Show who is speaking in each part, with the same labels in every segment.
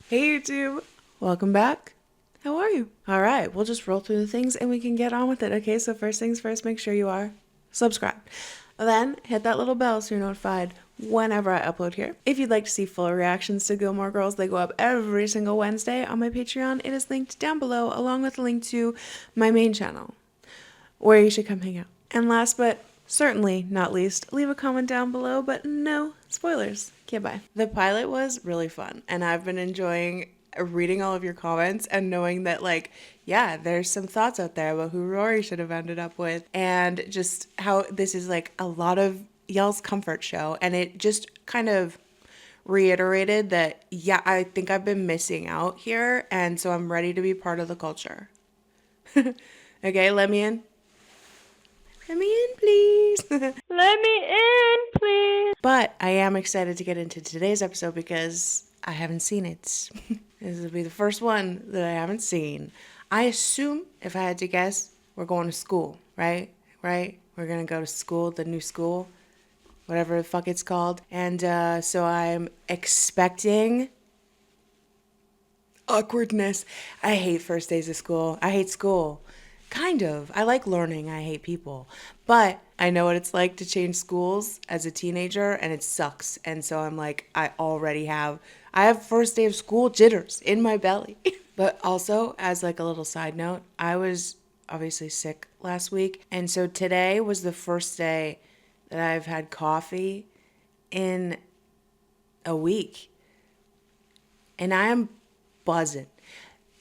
Speaker 1: Hey YouTube, welcome back. How are you? All right, we'll just roll through the things and we can get on with it. Okay, so first things first, make sure you are subscribed. Then hit that little bell so you're notified whenever I upload here. If you'd like to see full reactions to Gilmore Girls, they go up every single Wednesday on my Patreon. It is linked down below along with a link to my main channel where you should come hang out. And last but certainly not least, leave a comment down below, but no spoilers. Okay, bye. The pilot was really fun, and I've been enjoying reading all of your comments and knowing that, like, yeah, there's some thoughts out there about who Rory should have ended up with, and just how this is, like, a lot of y'all's comfort show, and it just kind of reiterated that, yeah, I think I've been missing out here, and so I'm ready to be part of the culture. Okay, let me in. Let me in, please.
Speaker 2: Let me in, please.
Speaker 1: But I am excited to get into today's episode because I haven't seen it. This will be the first one that I haven't seen. I assume, if I had to guess, we're going to school, right? Right? We're going to go to school, the new school, whatever the fuck it's called. And so I'm expecting awkwardness. I hate first days of school. I hate school. Kind of. I like learning. I hate people. But I know what it's like to change schools as a teenager, and it sucks. And so I'm like, I have first day of school jitters in my belly. But also, as like a little side note, I was obviously sick last week. And so today was the first day that I've had coffee in a week. And I am buzzing.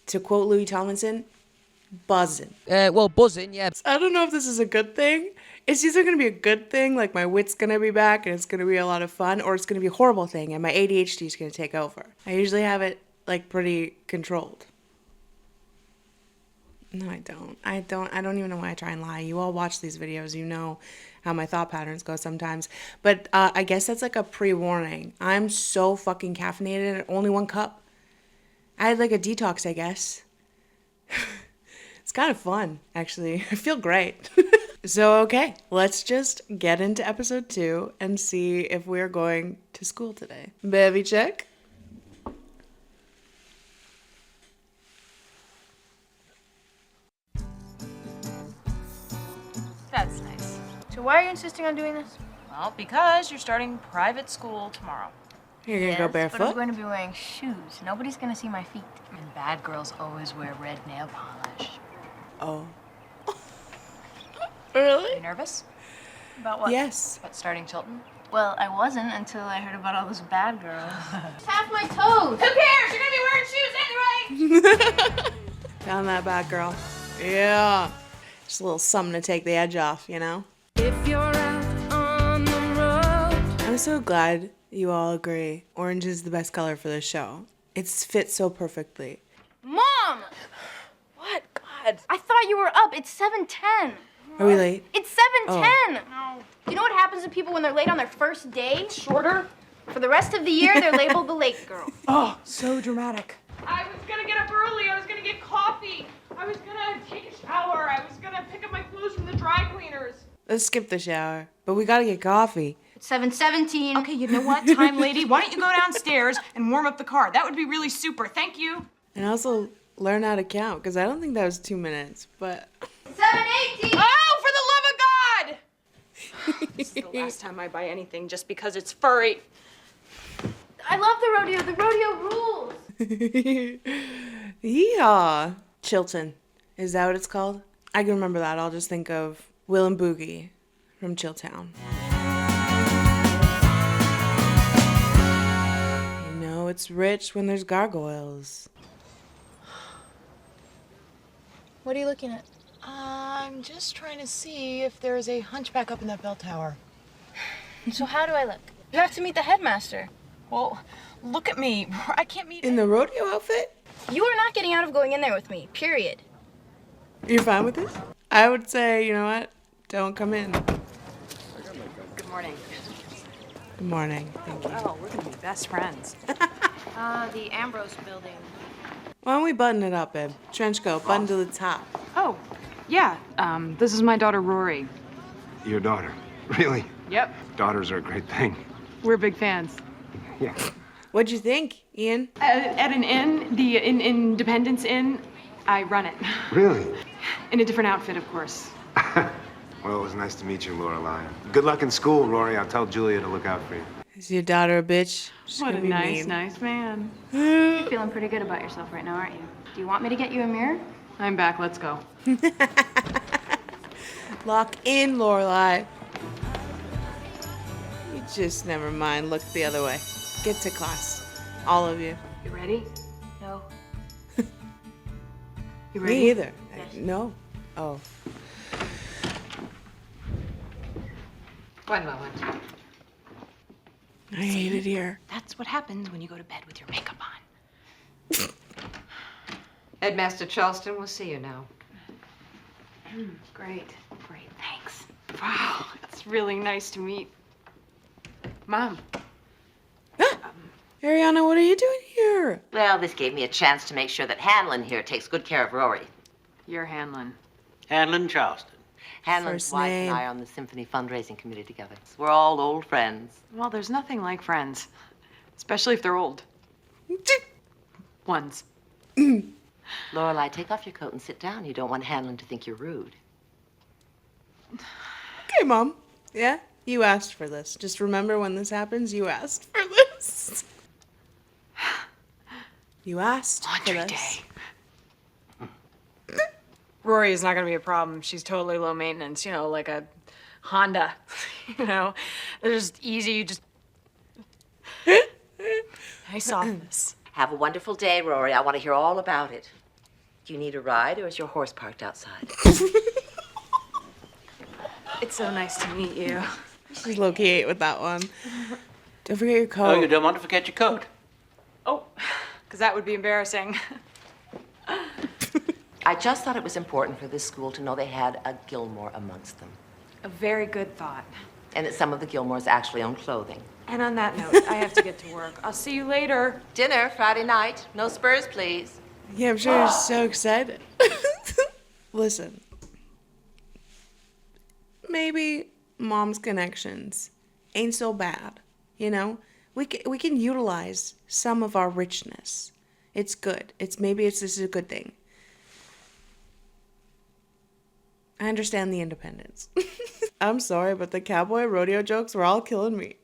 Speaker 1: To quote Louis Tomlinson, buzzing.
Speaker 3: Well, buzzing, yeah.
Speaker 1: I don't know if this is a good thing. It's either going to be a good thing, like my wit's going to be back and it's going to be a lot of fun, or it's going to be a horrible thing and my ADHD is going to take over. I usually have it, like, pretty controlled. No, I don't. I don't even know why I try and lie. You all watch these videos. You know how my thought patterns go sometimes. But I guess that's like a pre-warning. I'm so fucking caffeinated. Only 1 cup. I had like a detox, I guess. It's kind of fun, actually. I feel great. So, okay, let's just get into episode 2 and see if we're going to school today. Baby check.
Speaker 4: That's nice.
Speaker 2: So why are you insisting on doing this?
Speaker 4: Well, because you're starting private school tomorrow.
Speaker 1: You're gonna go
Speaker 2: But I'm
Speaker 1: barefoot?
Speaker 2: going to be wearing shoes. Nobody's going to see my feet.
Speaker 4: And bad girls always wear red nail polish.
Speaker 1: Oh.
Speaker 4: Are
Speaker 1: Really?
Speaker 4: you nervous
Speaker 2: About what?
Speaker 1: Yes.
Speaker 4: about starting Chilton?
Speaker 2: Well, I wasn't until I heard about all those bad girls. Tap my toes! Who cares? You're going to be wearing shoes anyway!
Speaker 1: Found that bad girl. Yeah. Just a little something to take the edge off, you know?
Speaker 5: If you're out on the road.
Speaker 1: I'm so glad you all agree orange is the best color for this show. It fits so perfectly.
Speaker 2: Mom!
Speaker 4: What? God.
Speaker 2: I thought you were up. It's 7:10.
Speaker 1: Are we late?
Speaker 2: It's 7:10. No. You know what happens to people when they're late on their first day?
Speaker 4: Shorter?
Speaker 2: For the rest of the year, they're labeled the late girl.
Speaker 3: Oh, so dramatic.
Speaker 6: I was gonna get up early. I was gonna get coffee. I was gonna take a shower. I was gonna pick up my clothes from the dry cleaners.
Speaker 1: Let's skip the shower. But we gotta get coffee.
Speaker 2: It's 7:17.
Speaker 4: Okay, you know what, time lady? Why don't you go downstairs and warm up the car? That would be really super. Thank you.
Speaker 1: And also learn how to count, because I don't think that was 2 minutes, but...
Speaker 2: 7:18.
Speaker 4: Oh, for the love of God! This is the last time I buy anything just because it's furry.
Speaker 2: I love the rodeo. The rodeo rules.
Speaker 1: Yeehaw. Chilton. Is that what it's called? I can remember that. I'll just think of Will and Boogie from Chilltown. You know it's rich when there's gargoyles.
Speaker 2: What are you looking at?
Speaker 7: I'm just trying to see if there's a hunchback up in that bell tower.
Speaker 2: So how do I look? You have to meet the headmaster.
Speaker 4: Well, look at me. I can't meet
Speaker 1: In the rodeo outfit?
Speaker 2: You are not getting out of going in there with me, period.
Speaker 1: You're fine with this? I would say, you know what? Don't come in.
Speaker 4: Good morning.
Speaker 1: Good morning. Thank you.
Speaker 4: Oh, we're gonna be best friends.
Speaker 2: The Ambrose building.
Speaker 1: Why don't we button it up, babe? Trench coat, button to the top.
Speaker 8: Oh, yeah. This is my daughter, Rory.
Speaker 9: Your daughter? Really?
Speaker 8: Yep.
Speaker 9: Daughters are a great thing.
Speaker 8: We're big fans.
Speaker 9: Yeah.
Speaker 1: What'd you think, Ian?
Speaker 8: At an inn, the Independence Inn, I run it.
Speaker 9: Really?
Speaker 8: In a different outfit, of course.
Speaker 9: Well, it was nice to meet you, Lorelai. Good luck in school, Rory. I'll tell Julia to look out for you.
Speaker 1: Is your daughter a bitch? She's
Speaker 8: What
Speaker 1: gonna
Speaker 8: a
Speaker 1: be
Speaker 8: nice,
Speaker 1: mean.
Speaker 8: nice man.
Speaker 2: You're feeling pretty good about yourself right now, aren't you? Do you want me to get you a mirror?
Speaker 8: I'm back, let's go.
Speaker 1: Lock in, Lorelai. You just never mind. Look the other way. Get to class. All of you.
Speaker 8: You ready?
Speaker 2: No.
Speaker 8: You ready?
Speaker 1: Me either. No. Oh.
Speaker 10: One moment.
Speaker 1: I hate it here.
Speaker 10: That's what happens when you go to bed with your makeup on. Headmaster Charleston will see you now.
Speaker 8: Great, thanks. Wow, it's really nice to meet. Mom.
Speaker 1: Ariana, what are you doing here?
Speaker 11: Well, this gave me a chance to make sure that Hanlon here takes good care of Rory.
Speaker 8: You're Hanlon.
Speaker 12: Hanlon Charleston.
Speaker 11: Hanlon's
Speaker 1: First
Speaker 11: wife
Speaker 1: name.
Speaker 11: and I are on the symphony fundraising committee together. We're all old friends.
Speaker 8: Well, there's nothing like friends, especially if they're old. Ones.
Speaker 11: Lorelai, take off your coat and sit down. You don't want Hanlon to think you're rude.
Speaker 1: Okay, Mom. Yeah? You asked for this. Just remember when this happens, you asked for this. You asked for
Speaker 8: Laundry
Speaker 1: this.
Speaker 8: day.
Speaker 4: Rory is not going to be a problem. She's totally low maintenance, you know, like a Honda. You know, they're just easy. You just. Nice softness.
Speaker 11: Have a wonderful day, Rory. I want to hear all about it. Do you need a ride, or is your horse parked outside?
Speaker 4: It's so nice to meet you.
Speaker 1: She's low-key ate with that one. Don't forget your coat.
Speaker 12: Oh, you don't want to forget your coat.
Speaker 4: Oh, because that would be embarrassing.
Speaker 11: I just thought it was important for this school to know they had a Gilmore amongst them,
Speaker 8: A very good thought.
Speaker 11: and that some of the Gilmores actually own clothing.
Speaker 8: And on that note, I have to get to work. I'll see you later.
Speaker 11: Dinner Friday night. No spurs, please.
Speaker 1: Yeah, I'm sure you're so excited. Listen. Maybe Mom's connections ain't so bad, you know? We can utilize some of our richness. It's good. This is a good thing. I understand the independence. I'm sorry, but the cowboy rodeo jokes were all killing me.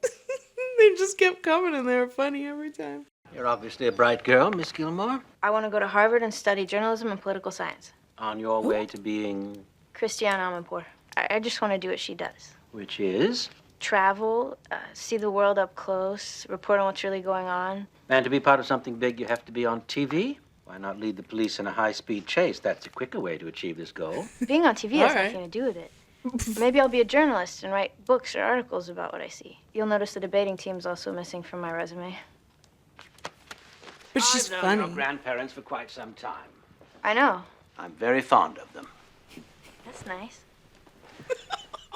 Speaker 1: They just kept coming and they were funny every time.
Speaker 12: You're obviously a bright girl, Miss Gilmore.
Speaker 2: I want to go to Harvard and study journalism and political science.
Speaker 12: On your way to being,
Speaker 2: Christiane Amanpour. I just want to do what she does.
Speaker 12: which is,
Speaker 2: Travel, see the world up close, report on what's really going on.
Speaker 12: and to be part of something big, you have to be on TV. Why not lead the police in a high-speed chase? That's a quicker way to achieve this goal.
Speaker 2: Being on TV has
Speaker 1: All right.
Speaker 2: nothing to do with it. Maybe I'll be a journalist and write books or articles about what I see. You'll notice the debating team's also missing from my resume.
Speaker 1: But she's
Speaker 12: I've known
Speaker 1: funny.
Speaker 12: your grandparents for quite some time.
Speaker 2: I know.
Speaker 12: I'm very fond of them.
Speaker 2: That's nice.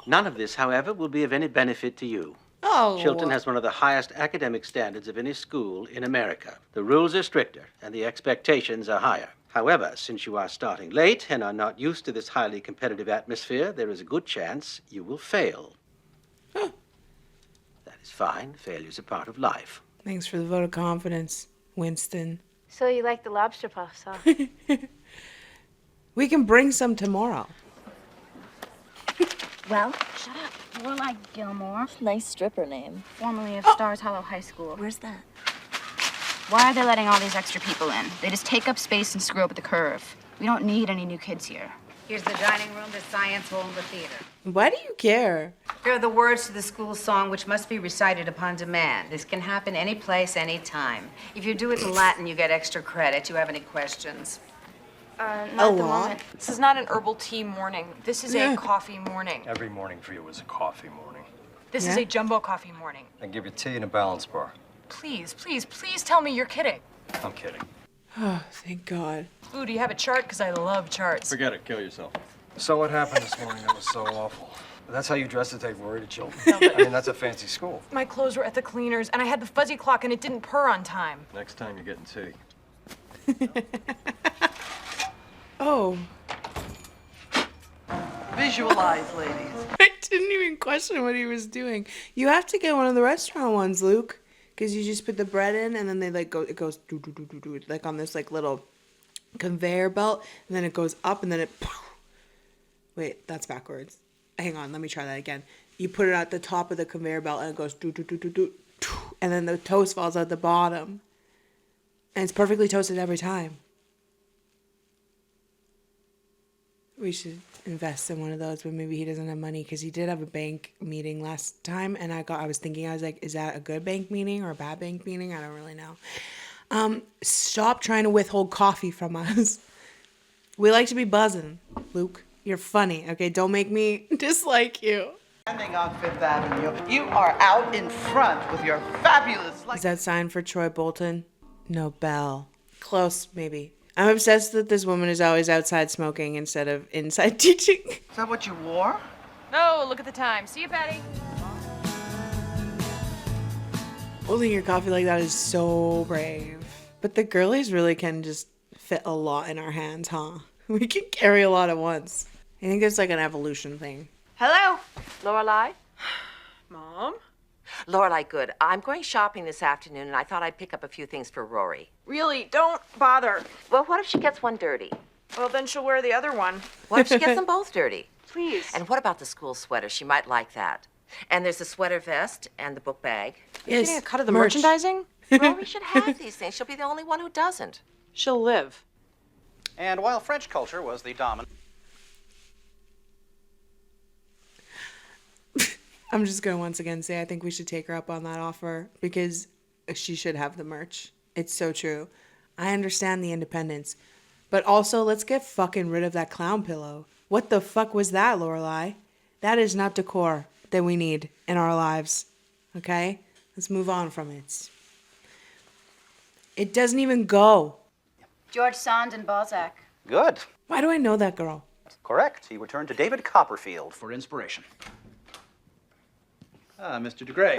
Speaker 12: None of this, however, will be of any benefit to you.
Speaker 1: Oh.
Speaker 12: Chilton has one of the highest academic standards of any school in America. The rules are stricter, and the expectations are higher. However, since you are starting late and are not used to this highly competitive atmosphere, there is a good chance you will fail.
Speaker 1: Huh.
Speaker 12: That is fine. Failure's a part of life.
Speaker 1: Thanks for the vote of confidence, Winston.
Speaker 2: So you like the lobster puffs, huh?
Speaker 1: We can bring some tomorrow.
Speaker 2: Well, shut up. Lorelai Gilmore,
Speaker 13: Nice stripper name.
Speaker 2: formerly of Stars Hollow High School.
Speaker 13: Where's that?
Speaker 2: Why are they letting all these extra people in? They just take up space and screw up the curve. We don't need any new kids here.
Speaker 10: Here's the dining room, the science hall, and the theater.
Speaker 1: Why do you care?
Speaker 10: Here are the words to the school song, which must be recited upon demand. This can happen any place, any time. If you do it in Latin, you get extra credit. Do you have any questions?
Speaker 2: Not
Speaker 1: A
Speaker 2: at the
Speaker 1: lot?
Speaker 2: moment.
Speaker 4: This is not an herbal tea morning. This is
Speaker 1: Yeah.
Speaker 4: a coffee morning.
Speaker 14: Every morning for you is a coffee morning.
Speaker 4: This is
Speaker 1: Yeah?
Speaker 4: a jumbo coffee morning.
Speaker 14: I give you tea and a balance bar.
Speaker 4: Please, please, please tell me you're kidding.
Speaker 14: I'm kidding.
Speaker 1: Oh, thank God.
Speaker 4: Ooh, do you have a chart? Because I love charts.
Speaker 14: Forget it. Kill yourself. So what happened this morning that was so awful? That's how you dress to take Rory to Chilton? I mean, that's a fancy school.
Speaker 4: My clothes were at the cleaners, and I had the fuzzy clock, and it didn't purr on time.
Speaker 14: Next time you're getting tea.
Speaker 1: Oh.
Speaker 10: Visualize, ladies.
Speaker 1: I didn't even question what he was doing. You have to get one of the restaurant ones, Luke. Because you just put the bread in, and then they like go. It goes do do do do do, like on this like little conveyor belt, and then it goes up, and then it. Wait, that's backwards. Hang on, let me try that again. You put it at the top of the conveyor belt, and it goes do do do do do, and then the toast falls out the bottom, and it's perfectly toasted every time. We should invest in one of those, but maybe he doesn't have money because he did have a bank meeting last time, and I was thinking, I was like, is that a good bank meeting or a bad bank meeting? I don't really know. Stop trying to withhold coffee from us. We like to be buzzing, Luke. You're funny, okay? Don't make me dislike you.
Speaker 13: Standing on Fifth Avenue, you are out in front with your fabulous.
Speaker 1: Is that sign for Troy Bolton? No, Bell. Close, maybe. I'm obsessed that this woman is always outside smoking instead of inside teaching.
Speaker 13: Is that what you wore?
Speaker 8: No, look at the time. See you, Patty.
Speaker 1: Holding your coffee like that is so brave. But the girlies really can just fit a lot in our hands, huh? We can carry a lot at once. I think it's like an evolution thing.
Speaker 11: Hello, Lorelai.
Speaker 4: Mom?
Speaker 11: Lorelai, good. I'm going shopping this afternoon, and I thought I'd pick up a few things for Rory.
Speaker 4: Really, don't bother.
Speaker 11: Well, what if she gets one dirty?
Speaker 4: Well, then she'll wear the other one.
Speaker 11: What if she gets them both dirty?
Speaker 4: Please.
Speaker 11: And what about the school sweater? She might like that. And there's the sweater vest and the book bag.
Speaker 4: You're getting a cut of the merchandising?
Speaker 11: Rory should have these things. She'll be the only one who doesn't.
Speaker 4: She'll live.
Speaker 15: And while French culture was the dominant...
Speaker 1: I'm just going to once again say I think we should take her up on that offer because she should have the merch. It's so true. I understand the independence. But also, let's get fucking rid of that clown pillow. What the fuck was that, Lorelai? That is not decor that we need in our lives. Okay? Let's move on from it. It doesn't even go.
Speaker 2: George Sand and Balzac.
Speaker 15: Good.
Speaker 1: Why do I know that girl?
Speaker 15: Correct. He returned to David Copperfield for inspiration. Mr. DeGray.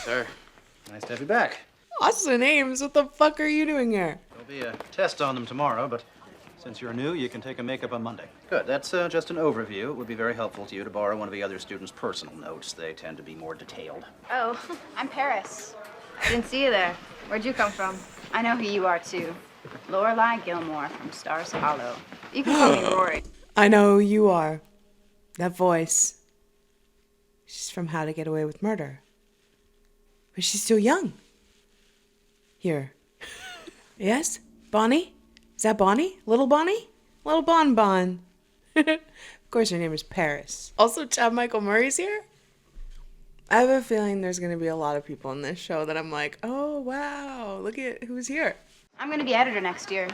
Speaker 15: Sir, nice to have you back.
Speaker 1: Austin Ames, what the fuck are you doing here?
Speaker 15: There'll be a test on them tomorrow, but since you're new, you can take a makeup on Monday. Good. That's just an overview. It would be very helpful to you to borrow one of the other students' personal notes. They tend to be more detailed.
Speaker 2: Oh, I'm Paris. I didn't see you there. Where'd you come from? I know who you are, too. Lorelai Gilmore from Stars Hollow. You can call me Rory.
Speaker 1: I know who you are. That voice. She's from How to Get Away with Murder. But she's still young. Here. Yes? Bonnie? Is that Bonnie? Little Bonnie? Little Bon. Of course her name is Paris. Also, Chad Michael Murray's here? I have a feeling there's going to be a lot of people in this show that I'm like, oh, wow, look at who's here.
Speaker 2: I'm going to be editor next year.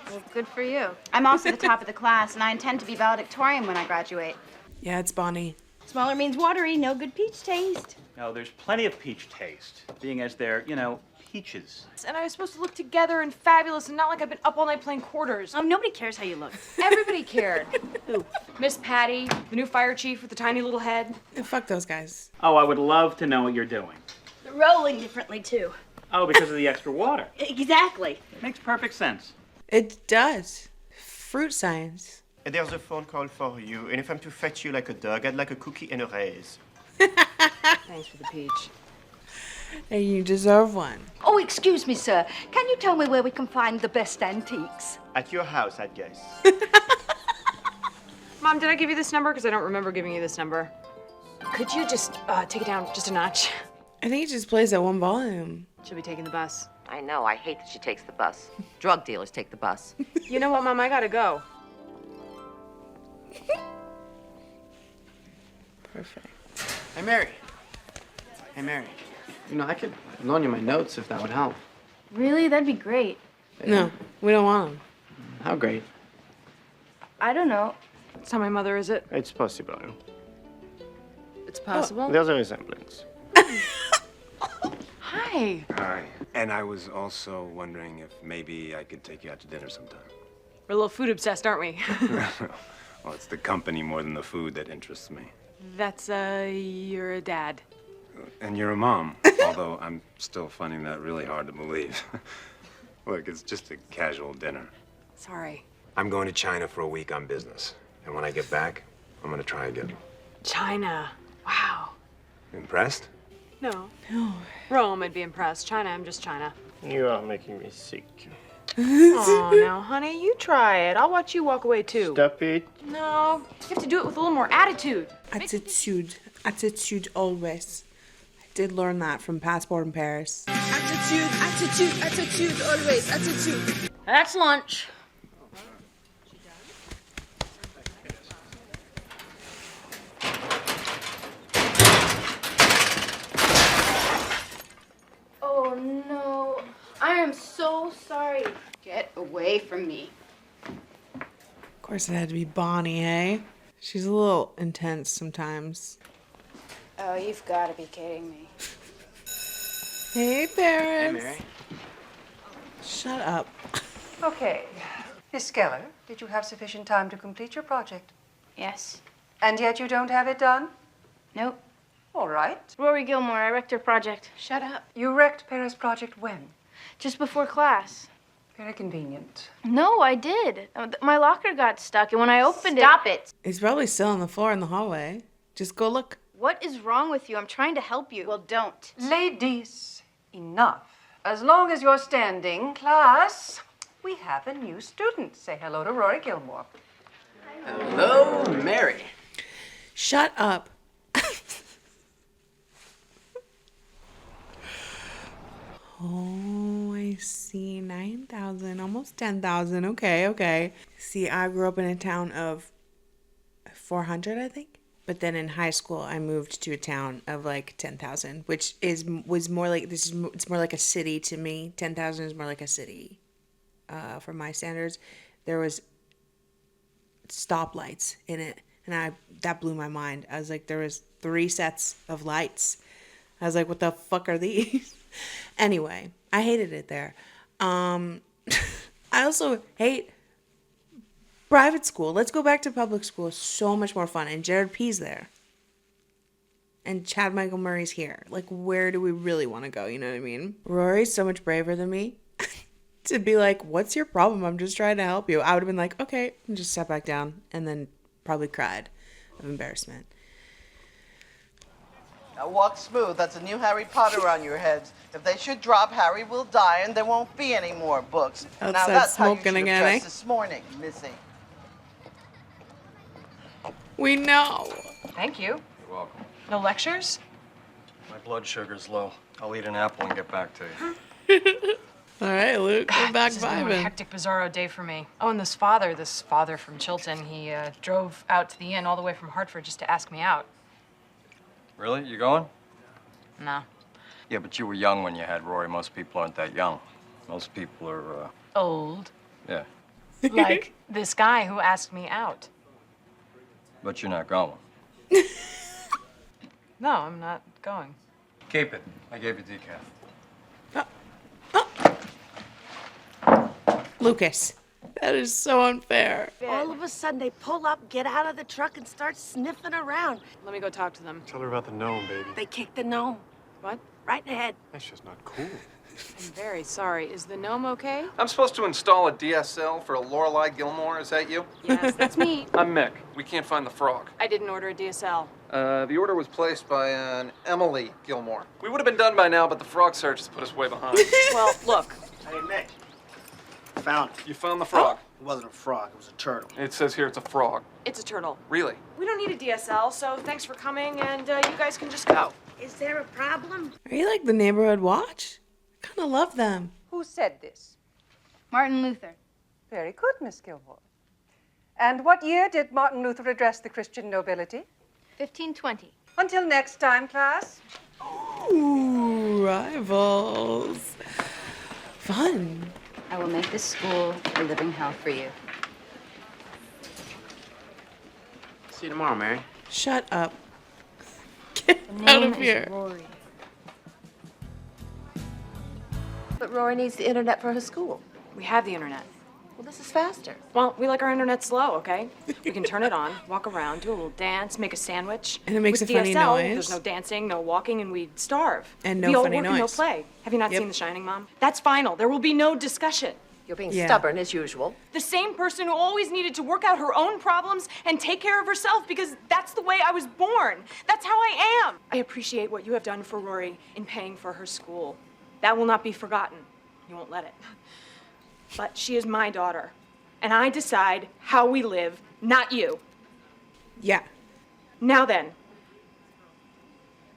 Speaker 2: Well, good for you. I'm also the top of the class, and I intend to be valedictorian when I graduate.
Speaker 1: Yeah, it's Bonnie.
Speaker 2: Smaller means watery, no good peach taste.
Speaker 16: No, there's plenty of peach taste, being as they're, peaches.
Speaker 4: And I was supposed to look together and fabulous and not like I've been up all night playing quarters.
Speaker 2: Nobody cares how you look.
Speaker 4: Everybody cared. Who? Miss Patty, the new fire chief with the tiny little head.
Speaker 1: Fuck those guys.
Speaker 16: Oh, I would love to know what you're doing.
Speaker 2: They're rolling differently, too.
Speaker 16: Oh, because of the extra water.
Speaker 2: Exactly.
Speaker 16: Makes perfect sense.
Speaker 1: It does. Fruit science.
Speaker 17: There's a phone call for you, and if I'm to fetch you like a dog, I'd like a cookie and a raise.
Speaker 10: Thanks for the peach.
Speaker 1: And you deserve one.
Speaker 18: Oh, excuse me, sir. Can you tell me where we can find the best antiques?
Speaker 17: At your house, I'd guess.
Speaker 4: Mom, did I give you this number? Because I don't remember giving you this number. Could you just take it down just a notch?
Speaker 1: I think it just plays at one volume.
Speaker 4: She'll be taking the bus.
Speaker 11: I know. I hate that she takes the bus. Drug dealers take the bus.
Speaker 4: You know what, Mom? I gotta go.
Speaker 1: Perfect.
Speaker 19: Hey, Mary. Hey, Mary. I could loan you my notes if that would help.
Speaker 2: Really? That'd be great.
Speaker 1: No, we don't want them.
Speaker 19: How great?
Speaker 2: I don't know.
Speaker 4: It's not my mother, is it?
Speaker 17: It's possible.
Speaker 4: It's possible.
Speaker 17: There's a resemblance.
Speaker 4: Hi.
Speaker 9: Hi. And I was also wondering if maybe I could take you out to dinner sometime.
Speaker 4: We're a little food obsessed, aren't we?
Speaker 9: Well, it's the company more than the food that interests me.
Speaker 4: That's, you're a dad.
Speaker 9: And you're a mom, although I'm still finding that really hard to believe. Look, it's just a casual dinner.
Speaker 4: Sorry.
Speaker 9: I'm going to China for a week on business. And when I get back, I'm gonna try again.
Speaker 4: China. Wow.
Speaker 9: Impressed?
Speaker 4: No.
Speaker 1: No.
Speaker 4: Rome, I'd be impressed. China, I'm just China.
Speaker 17: You are making me sick.
Speaker 4: Oh, now, honey, you try it. I'll watch you walk away, too.
Speaker 17: Stop it.
Speaker 4: No, you have to do it with a little more attitude.
Speaker 1: Attitude. Attitude always. I did learn that from Passport in Paris.
Speaker 5: Attitude, attitude, attitude, always, attitude.
Speaker 4: That's lunch.
Speaker 2: Oh no, I am so sorry. Get away from me.
Speaker 1: Of course it had to be Bonnie, eh? She's a little intense sometimes.
Speaker 2: Oh, you've got to be kidding me.
Speaker 1: Hey, Paris.
Speaker 12: Mary.
Speaker 1: Shut up.
Speaker 10: Okay. Miss Skeller, did you have sufficient time to complete your project?
Speaker 2: Yes.
Speaker 10: And yet you don't have it done?
Speaker 2: Nope.
Speaker 10: All right.
Speaker 2: Rory Gilmore, I wrecked her project. Shut up.
Speaker 10: You wrecked Paris' project when?
Speaker 2: Just before class.
Speaker 10: Very convenient.
Speaker 2: No, I did. My locker got stuck, and when I opened
Speaker 10: Stop
Speaker 2: it...
Speaker 1: He's probably still on the floor in the hallway. Just go look.
Speaker 2: What is wrong with you? I'm trying to help you. Well, don't.
Speaker 10: Ladies, enough. As long as you're standing, class, we have a new student. Say hello to Rory Gilmore.
Speaker 19: Hello, Mary.
Speaker 1: Shut up. Oh, I see. 9,000, almost 10,000. Okay. See, I grew up in a town of 400, I think. But then in high school, I moved to a town of like 10,000, which was more like it's more like a city to me. 10,000 is more like a city, for my standards. There was stoplights in it, and that blew my mind. I was like, there was 3 sets of lights. I was like, what the fuck are these? Anyway, I hated it there. I also hate private school. Let's go back to public school. So much more fun. And Jared P's there. And Chad Michael Murray's here. Like, where do we really want to go? You know what I mean? Rory's so much braver than me. To be like, what's your problem? I'm just trying to help you. I would have been like, okay, and just sat back down and then probably cried of embarrassment.
Speaker 13: Now walk smooth. That's a new Harry Potter on your heads. If they should drop, Harry will die, and there won't be any more books. Now that's how you should have dressed this morning, Missy.
Speaker 1: We know.
Speaker 4: Thank you.
Speaker 14: You're welcome.
Speaker 4: No lectures?
Speaker 14: My blood sugar's low. I'll eat an apple and get back to you.
Speaker 1: All right, Luke, we're back
Speaker 4: This has been a
Speaker 1: vibing.
Speaker 4: hectic, bizarro day for me. Oh, and this father from Chilton, he drove out to the inn all the way from Hartford just to ask me out.
Speaker 14: Really? You going?
Speaker 4: No.
Speaker 14: Yeah, but you were young when you had Rory. Most people aren't that young. Most people are,
Speaker 4: Old.
Speaker 14: yeah.
Speaker 4: Like this guy who asked me out.
Speaker 14: But you're not going.
Speaker 4: No, I'm not going.
Speaker 14: Keep it. I gave you decaf.
Speaker 1: Lucas, that is so unfair.
Speaker 20: All of a sudden, they pull up, get out of the truck, and start sniffing around.
Speaker 4: Let me go talk to them.
Speaker 17: Tell her about the gnome, baby.
Speaker 20: They kicked the gnome.
Speaker 4: What?
Speaker 20: Right in the head.
Speaker 17: That's just not cool.
Speaker 4: I'm very sorry. Is the gnome okay?
Speaker 21: I'm supposed to install a DSL for a Lorelais Gilmore. Is that you?
Speaker 4: Yes, that's me.
Speaker 21: I'm Mick. We can't find the frog.
Speaker 4: I didn't order a DSL.
Speaker 21: The order was placed by an Emily Gilmore. We would have been done by now, but the frog search has put us way behind.
Speaker 4: Well, look.
Speaker 19: Hey, Mick. Found it.
Speaker 21: You found the frog?
Speaker 19: It wasn't a frog, it was a turtle.
Speaker 21: It says here it's a frog.
Speaker 4: It's a turtle.
Speaker 21: Really?
Speaker 4: We don't need a DSL, so thanks for coming, and you guys can just go.
Speaker 20: Is there a problem?
Speaker 1: Are you like the neighborhood watch? I kind of love them.
Speaker 10: Who said this?
Speaker 2: Martin Luther.
Speaker 10: Very good, Miss Gilmore. And what year did Martin Luther address the Christian nobility?
Speaker 2: 1520.
Speaker 10: Until next time, class.
Speaker 1: Ooh, rivals. Fun.
Speaker 2: I will make this school a living hell for you.
Speaker 19: See you tomorrow, Mary.
Speaker 1: Shut up. Get out of here.
Speaker 2: Rory.
Speaker 11: But Rory needs the internet for her school.
Speaker 4: We have the internet.
Speaker 11: Well, this is faster.
Speaker 4: Well, we like our internet slow, okay? We can turn it on, walk around, do a little dance, make a sandwich.
Speaker 1: And it makes
Speaker 4: With
Speaker 1: a funny
Speaker 4: DSL,
Speaker 1: noise.
Speaker 4: There's no dancing, no walking, and we'd starve.
Speaker 1: And no
Speaker 4: we all
Speaker 1: funny
Speaker 4: work and no
Speaker 1: noise.
Speaker 4: play. Have you not
Speaker 1: Yep.
Speaker 4: seen The Shining, Mom? That's final. There will be no discussion.
Speaker 11: You're being
Speaker 1: Yeah.
Speaker 11: stubborn as usual.
Speaker 8: The same person who always needed to work out her own problems and take care of herself because that's the way I was born. That's how I am. I appreciate what you have done for Rory in paying for her school. That will not be forgotten. You won't let it. But she is my daughter, and I decide how we live, not you.
Speaker 1: Yeah.
Speaker 8: Now then,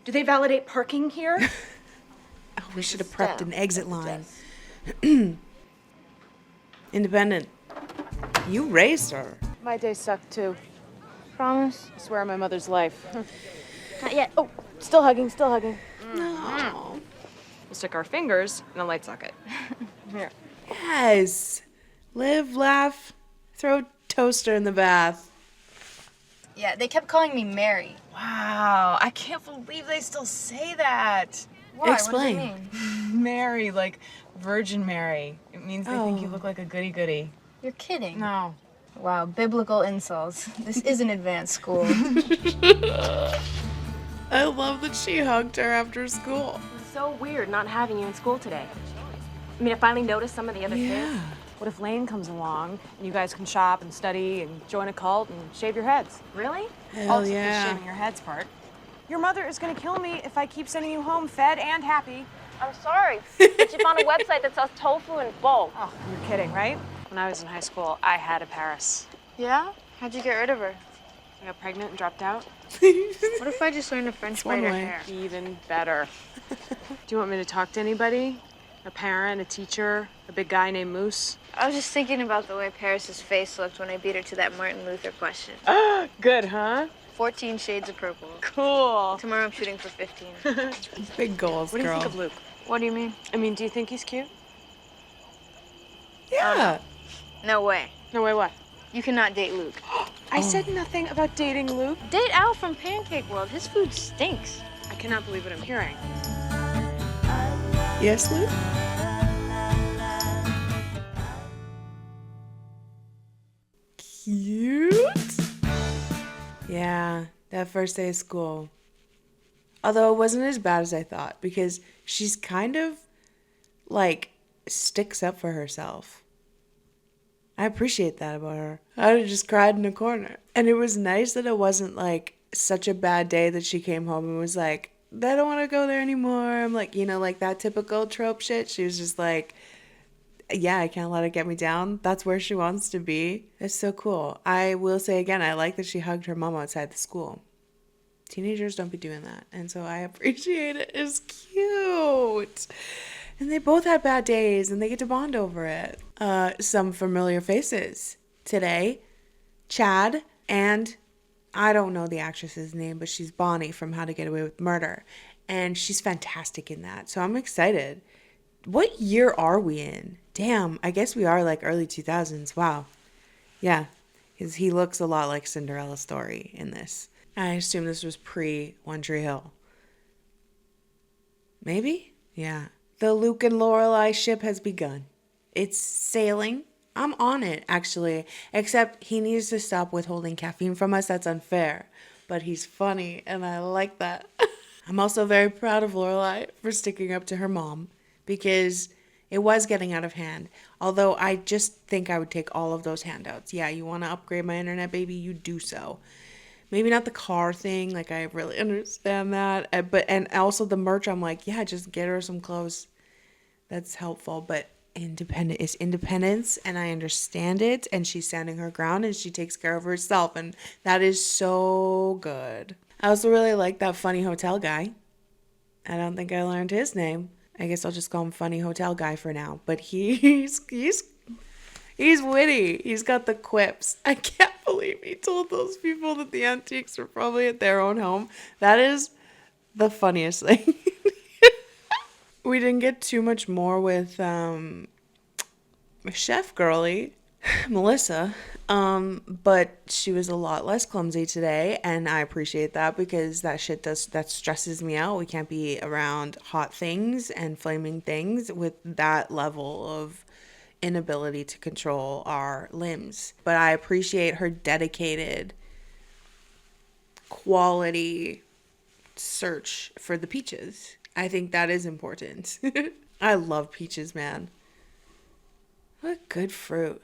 Speaker 8: do they validate parking here?
Speaker 1: Oh, we should have prepped an exit line. Independent. You raised her.
Speaker 7: My day sucked too.
Speaker 2: Promise?
Speaker 7: I swear on my mother's life.
Speaker 2: Not yet.
Speaker 7: Oh, still hugging, still hugging.
Speaker 1: No.
Speaker 4: We'll stick our fingers in a light socket. Here.
Speaker 1: Yes. Live, laugh, throw toaster in the bath.
Speaker 2: Yeah, they kept calling me Mary.
Speaker 7: Wow, I can't believe they still say that.
Speaker 2: Why?
Speaker 1: Explain.
Speaker 2: What does it mean?
Speaker 7: Mary, like Virgin Mary. It means they think you look like a goody-goody.
Speaker 2: You're kidding.
Speaker 7: No.
Speaker 2: Wow, biblical insults. This is an advanced school.
Speaker 1: I love that she hugged her after school.
Speaker 3: It's so weird not having you in school today. I mean, I finally noticed some of the other kids.
Speaker 4: What if Lane comes along and you guys can shop and study and join a cult and shave your heads?
Speaker 3: Really?
Speaker 1: Hell
Speaker 4: Also,
Speaker 1: yeah.
Speaker 4: the shaving your heads part. Your mother is gonna kill me if I keep sending you home fed and happy.
Speaker 3: I'm sorry, but you found a website that sells tofu in bulk.
Speaker 4: Oh, you're kidding, right? When I was in high school, I had a Paris.
Speaker 2: Yeah? How'd you get rid of her?
Speaker 4: I got pregnant and dropped out.
Speaker 2: What if I just learned to French braid her
Speaker 1: way.
Speaker 2: hair?
Speaker 4: Even better. Do you want me to talk to anybody? A parent, a teacher, a big guy named Moose?
Speaker 2: I was just thinking about the way Paris's face looked when I beat her to that Martin Luther question.
Speaker 4: Good, huh?
Speaker 2: 14 shades of purple.
Speaker 4: Cool.
Speaker 2: Tomorrow I'm shooting for 15.
Speaker 1: Big goals,
Speaker 4: What do you
Speaker 1: girl.
Speaker 4: think of Luke?
Speaker 2: What do you mean?
Speaker 4: I mean, do you think he's cute?
Speaker 1: Yeah.
Speaker 2: No way.
Speaker 4: No way, what?
Speaker 2: You cannot date Luke.
Speaker 4: I said nothing about dating Luke.
Speaker 2: Date Al from Pancake World. His food stinks.
Speaker 4: I cannot believe what I'm hearing.
Speaker 1: Yes, Luke? Cute. Yeah, that first day of school. Although it wasn't as bad as I thought because she's kind of like sticks up for herself. I appreciate that about her. I would have just cried in a corner. And it was nice that it wasn't like such a bad day that she came home and was like, I don't want to go there anymore. I'm like, you know, like that typical trope shit. She was just like, yeah, I can't let it get me down. That's where she wants to be. It's so cool. I will say again, I like that she hugged her mom outside the school. Teenagers don't be doing that. And so I appreciate it. It's cute. And they both had bad days and they get to bond over it. Some familiar faces today. Chad and I don't know the actress's name, but she's Bonnie from How to Get Away with Murder. And she's fantastic in that. So I'm excited. What year are we in? Damn, I guess we are like early 2000s. Wow. Yeah, because he looks a lot like Cinderella Story in this. I assume this was pre One Tree Hill. Maybe? Yeah. The Luke and Lorelais ship has begun. It's sailing. I'm on it, actually. Except he needs to stop withholding caffeine from us. That's unfair. But he's funny, and I like that. I'm also very proud of Lorelai for sticking up to her mom because it was getting out of hand. Although I just think I would take all of those handouts. Yeah, you want to upgrade my internet, baby? You do so. Maybe not the car thing. Like, I really understand that. And also the merch, I'm like, yeah, just get her some clothes. That's helpful. But independent is independence, and I understand it. And she's standing her ground, and she takes care of herself. And that is so good. I also really like that funny hotel guy. I don't think I learned his name. I guess I'll just call him Funny Hotel Guy for now. But he's witty. He's got the quips. I can't believe he told those people that the antiques were probably at their own home. That is the funniest thing. We didn't get too much more with Chef Girlie, Melissa, but she was a lot less clumsy today, and I appreciate that because that stresses me out. We can't be around hot things and flaming things with that level of inability to control our limbs. But I appreciate her dedicated quality search for the peaches. I think that is important. I love peaches, man. What a good fruit.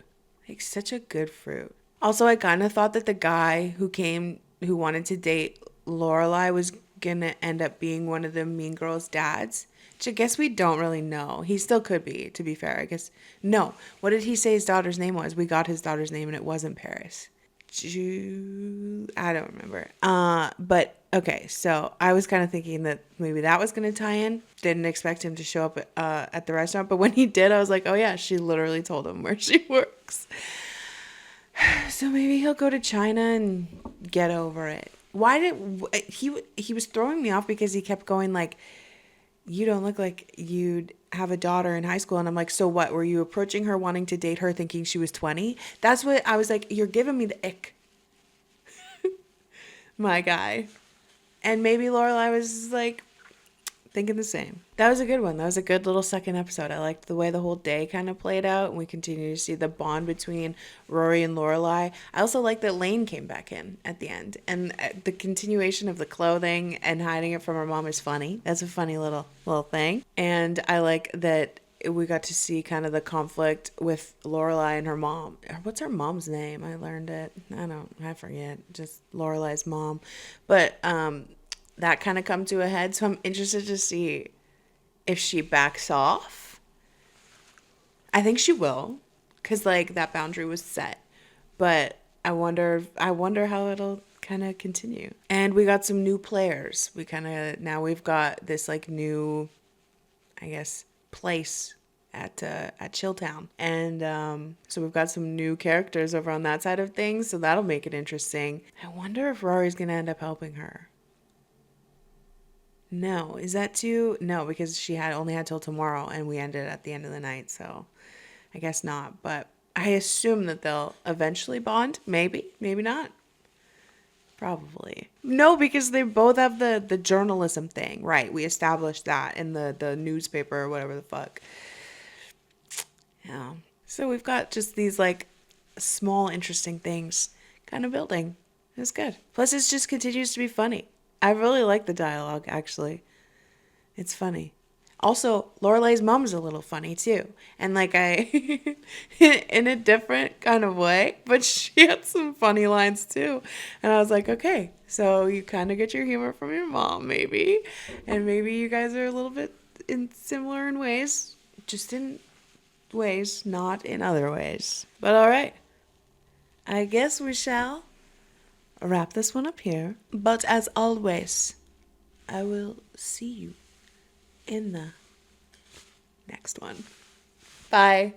Speaker 1: Like, such a good fruit. Also, I kind of thought that the guy who wanted to date Lorelai was gonna end up being one of the mean girls' dads. Which I guess we don't really know. He still could be, to be fair. I guess. No. What did he say his daughter's name was? We got his daughter's name and it wasn't Paris. I don't remember. But okay, so I was kind of thinking that maybe that was going to tie in. Didn't expect him to show up at the restaurant, but when he did, I was like, oh yeah, she literally told him where she works. So maybe he'll go to China and get over it. Why did he was throwing me off because he kept going like, you don't look like you'd have a daughter in high school. And I'm like, so what? Were you approaching her wanting to date her thinking she was 20? That's what I was like, you're giving me the ick. My guy. And maybe Lorelai was like thinking the same. That was a good one. That was a good little second episode. I liked the way the whole day kind of played out, and we continue to see the bond between Rory and Lorelai. I also like that Lane came back in at the end, and the continuation of the clothing and hiding it from her mom is funny. That's a funny little thing. And I like that we got to see kind of the conflict with Lorelai and her mom. What's her mom's name? I learned it. I forget. Just Lorelai's mom. But that kind of come to a head. So I'm interested to see if she backs off. I think she will, because like that boundary was set. But I wonder how it'll kind of continue. And we got some new players. Now we've got this like new, I guess, place at Chilltown, and so we've got some new characters over on that side of things, so that'll make it interesting. I wonder if Rory's gonna end up helping her. No, is that too? No, because she only had till tomorrow, and we ended at the end of the night, so I guess not. But I assume that they'll eventually bond. Maybe not. Probably. No, because they both have the journalism thing. Right, we established that in the newspaper or whatever the fuck. Yeah. So we've got just these like small interesting things kind of building. It's good. Plus it just continues to be funny. I really like the dialogue, actually. It's funny. Also, Lorelai's mom's a little funny too. And like in a different kind of way, but she had some funny lines too. And I was like, okay, so you kind of get your humor from your mom maybe. And maybe you guys are a little bit similar in ways, just in ways, not in other ways. But all right. I guess we shall wrap this one up here. But as always, I will see you in the next one. Bye.